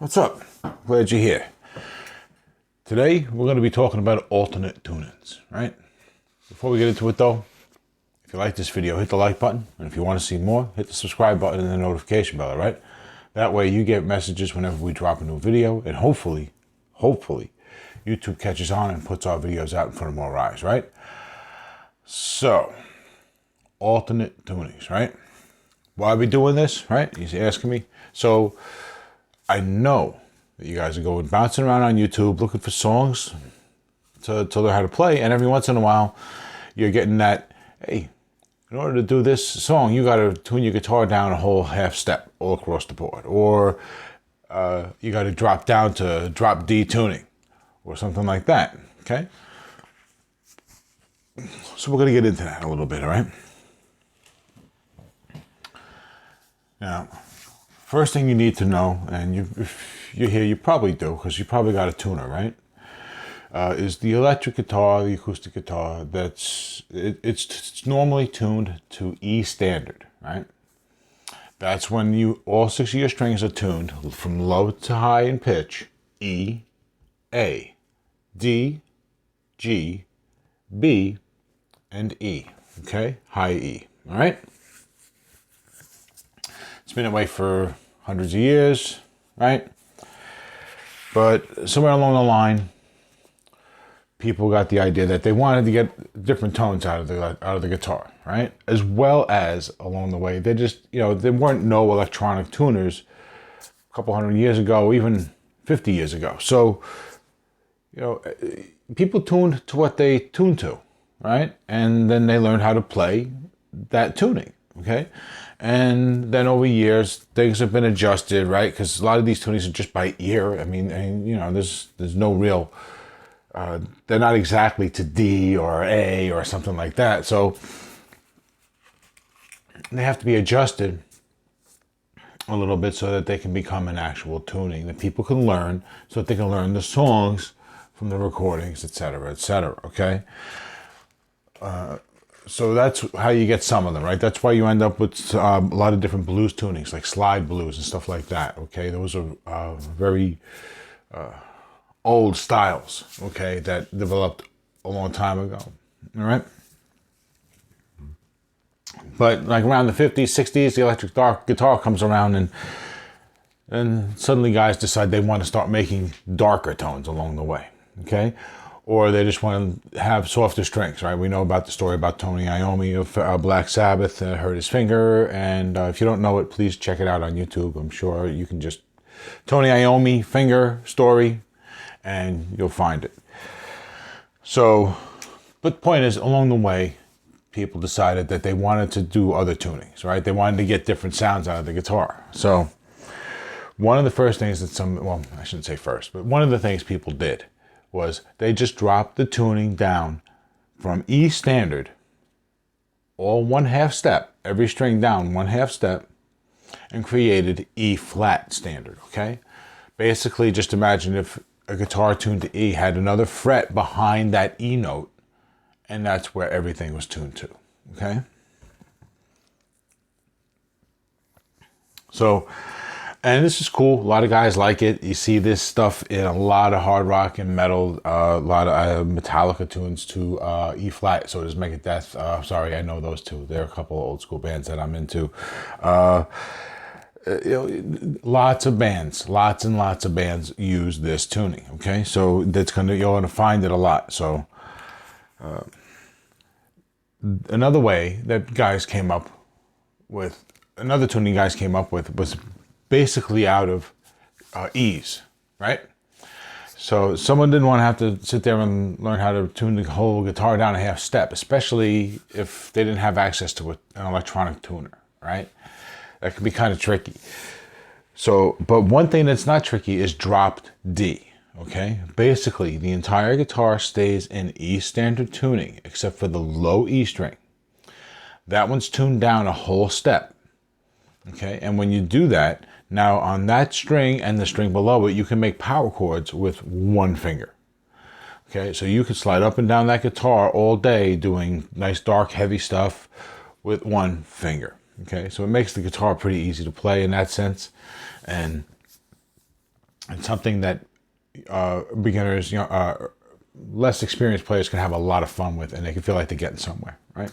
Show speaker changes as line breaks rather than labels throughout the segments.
What's up? Glad you're here. Today we're going to be talking about alternate tunings, right? Before we get into it though, if you like this video, hit the like button, and if you want to see more, hit the subscribe button and the notification bell, right? That way you get messages whenever we drop a new video, and hopefully, YouTube catches on and puts our videos out in front of more eyes, right? So, alternate tunings, right? Why are we doing this, right? He's asking me. So, I know that you guys are going bouncing around on YouTube looking for songs to learn how to play, and every once in a while you're getting that, hey, in order to do this song, you got to tune your guitar down a whole half step all across the board, or you got to drop down to drop D tuning, or something like that, okay? So we're going to get into that a little bit, all right? Now, first thing you need to know, and if you're here, you probably do, because you probably got a tuner, right? Is the electric guitar, the acoustic guitar, it's normally tuned to E standard, right? That's when all 6 of your strings are tuned from low to high in pitch: E, A, D, G, B, and E, okay? High E, all right? It's been that way for hundreds of years, right? But somewhere along the line, people got the idea that they wanted to get different tones out of the guitar, right? As well as along the way, they just, there weren't no electronic tuners a couple hundred years ago, even 50 years ago. So, people tuned to what they tuned to, right? And then they learned how to play that tuning, okay? And then over years, things have been adjusted, right? Because a lot of these tunings are just by ear. I mean, there's no real, they're not exactly to D or A or something like that. So they have to be adjusted a little bit so that they can become an actual tuning that people can learn, so that they can learn the songs from the recordings, etc., okay? So that's how you get some of them, right? That's why you end up with a lot of different blues tunings, like slide blues and stuff like that, okay? Those are very old styles, okay, that developed a long time ago, all right? But like around the 50s, 60s, the electric guitar comes around, and suddenly guys decide they want to start making darker tones along the way, okay? Or they just want to have softer strings, right? We know about the story about Tony Iommi of Black Sabbath hurt his finger, and if you don't know it, please check it out on YouTube. I'm sure you can just Tony Iommi finger story, and you'll find it. So, but the point is, along the way, people decided that they wanted to do other tunings, right? They wanted to get different sounds out of the guitar. So, one of the first things that I shouldn't say first, but one of the things people did was they just dropped the tuning down from E standard, all one half step, every string down one half step, and created E flat standard, okay? Basically, just imagine if a guitar tuned to E had another fret behind that E note, and that's where everything was tuned to, okay? So, and this is cool. A lot of guys like it. You see this stuff in a lot of hard rock and metal, a lot of Metallica tunes to E flat. So does Megadeth. Sorry, I know those two. There are a couple of old school bands that I'm into. Lots and lots of bands use this tuning. Okay, so you're gonna find it a lot. So another way that guys came up with, another tuning guys came up with was basically out of E's, right? So someone didn't want to have to sit there and learn how to tune the whole guitar down a half step, especially if they didn't have access to an electronic tuner, right? That can be kind of tricky. So, but one thing that's not tricky is dropped D, okay? Basically, the entire guitar stays in E standard tuning, except for the low E string. That one's tuned down a whole step, okay? And when you do that, now on that string and the string below it, you can make power chords with one finger. Okay, so you can slide up and down that guitar all day doing nice dark heavy stuff with one finger. Okay, so it makes the guitar pretty easy to play in that sense. And It's something that beginners, less experienced players can have a lot of fun with, and they can feel like they're getting somewhere, right?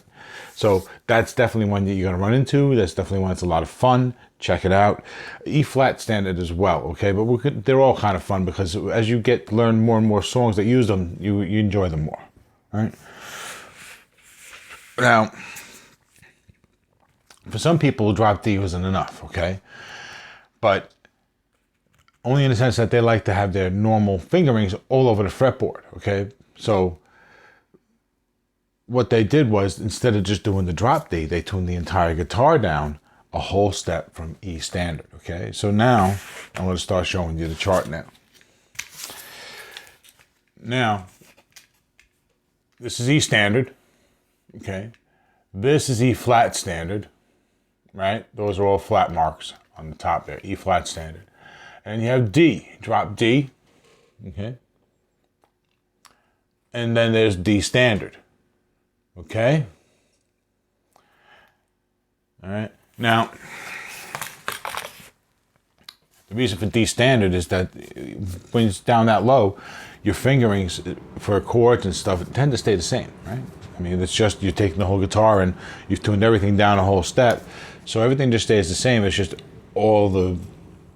So that's definitely one that you're going to run into. That's definitely one that's a lot of fun. Check it out. E flat standard as well, okay? But they're all kind of fun because as you learn more and more songs that use them, you enjoy them more, right? Now, for some people, drop D wasn't enough, okay? But only in the sense that they like to have their normal fingerings all over the fretboard, okay? So what they did was, instead of just doing the drop D, they tuned the entire guitar down a whole step from E standard, okay? So now, I'm going to start showing you the chart now. Now, this is E standard, okay? This is E flat standard, right? Those are all flat marks on the top there, E flat standard. And you have D, drop D, okay? And then there's D standard, okay? All right. Now, the reason for D standard is that when it's down that low, your fingerings for chords and stuff tend to stay the same, right? I mean, it's just you're taking the whole guitar and you've tuned everything down a whole step, so everything just stays the same. It's just all the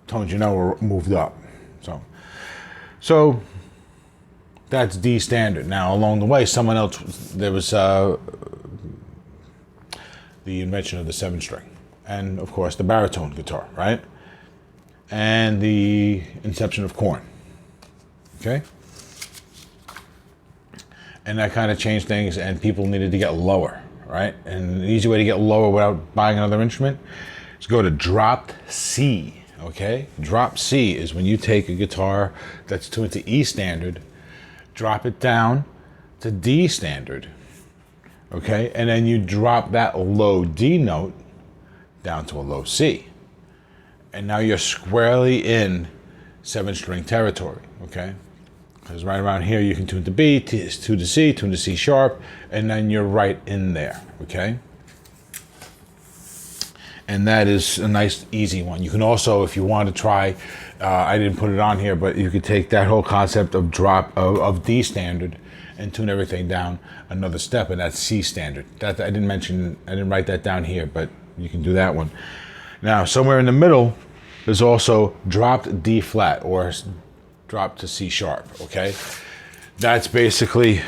tones are moved up. So that's D standard. Now, along the way, there was the invention of the 7-string, and of course the baritone guitar, right? And the inception of corn, okay? And that kind of changed things, and people needed to get lower, right? And the easy way to get lower without buying another instrument is go to drop C, okay? Drop C is when you take a guitar that's tuned to E standard, drop it down to D standard, okay? And then you drop that low D note down to a low C. And now you're squarely in 7-string territory, okay? Because right around here you can tune to B, tune to C, tune to C sharp, and then you're right in there, okay? And that is a nice, easy one. You can also, if you want to try, I didn't put it on here, but you could take that whole concept of of D standard and tune everything down another step, and that's C standard. That I didn't write that down here, but you can do that one. Now, somewhere in the middle, there's also dropped D flat or dropped to C sharp, okay? That's basically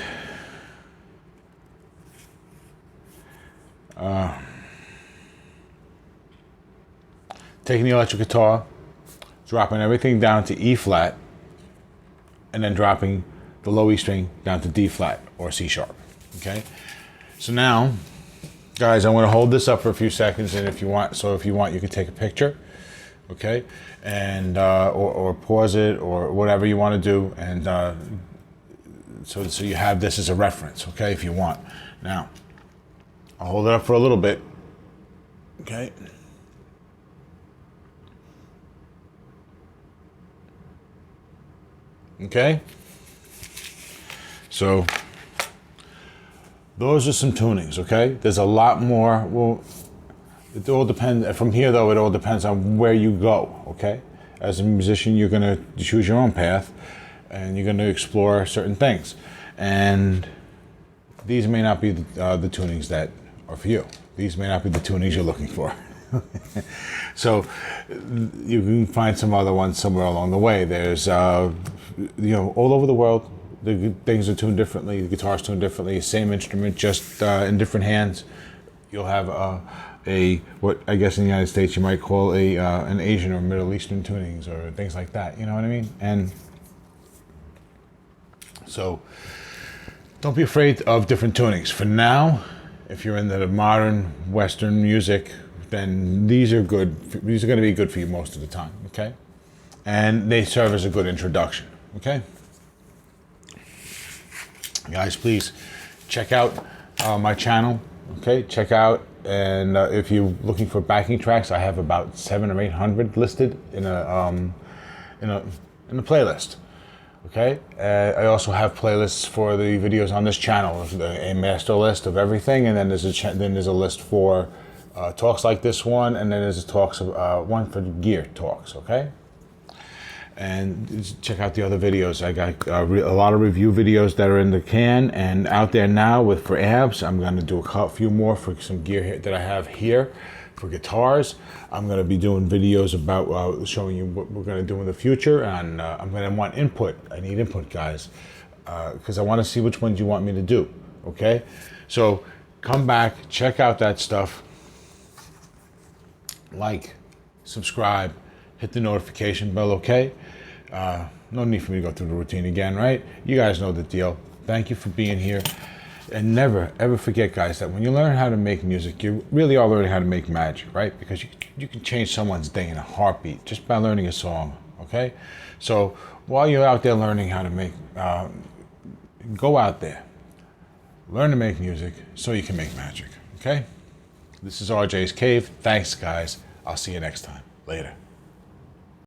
taking the electric guitar, dropping everything down to E flat, and then dropping the low E string down to D flat or C sharp, okay? So now, guys, I'm going to hold this up for a few seconds, and if you want, you can take a picture, okay, and or pause it or whatever you want to do, and so you have this as a reference, okay, if you want. Now, I'll hold it up for a little bit, okay. Okay. So those are some tunings, okay? There's a lot more. Well, it all depends. From here, though, it all depends on where you go, okay? As a musician, you're going to choose your own path, and you're going to explore certain things. And these may not be the tunings that are for you. These may not be the tunings you're looking for. So you can find some other ones somewhere along the way. There's, all over the world, the things are tuned differently, the guitar's tuned differently, same instrument, just in different hands. You'll have what I guess in the United States you might call an Asian or Middle Eastern tunings or things like that, you know what I mean? And so don't be afraid of different tunings. For now, if you're into the modern Western music, then these are good. These are going to be good for you most of the time, okay? And they serve as a good introduction, okay? Guys, please check out my channel, okay? Check out, and if you're looking for backing tracks, I have about 700 or 800 listed in a playlist, okay? I also have playlists for the videos on this channel, a master list of everything, and then there's a list for talks like this one, and then there's one for gear talks, okay? and check out the other videos. I got a lot of review videos that are in the can and out there now for amps. I'm going to do a few more for some gear here that I have here for guitars. I'm going to be doing videos about showing you what we're going to do in the future, and I'm going to want input. I need input, guys, because I want to see which ones you want me to do. Okay, so come back, check out that stuff, like, subscribe, hit the notification bell. Okay, no need for me to go through the routine again, right? You guys know the deal. Thank you for being here. And never, ever forget, guys, that when you learn how to make music, you really are learning how to make magic, right? Because you can change someone's day in a heartbeat just by learning a song, okay? So while you're out there learning how to make, go out there, learn to make music so you can make magic, okay? This is RJ's Cave. Thanks, guys. I'll see you next time. Later.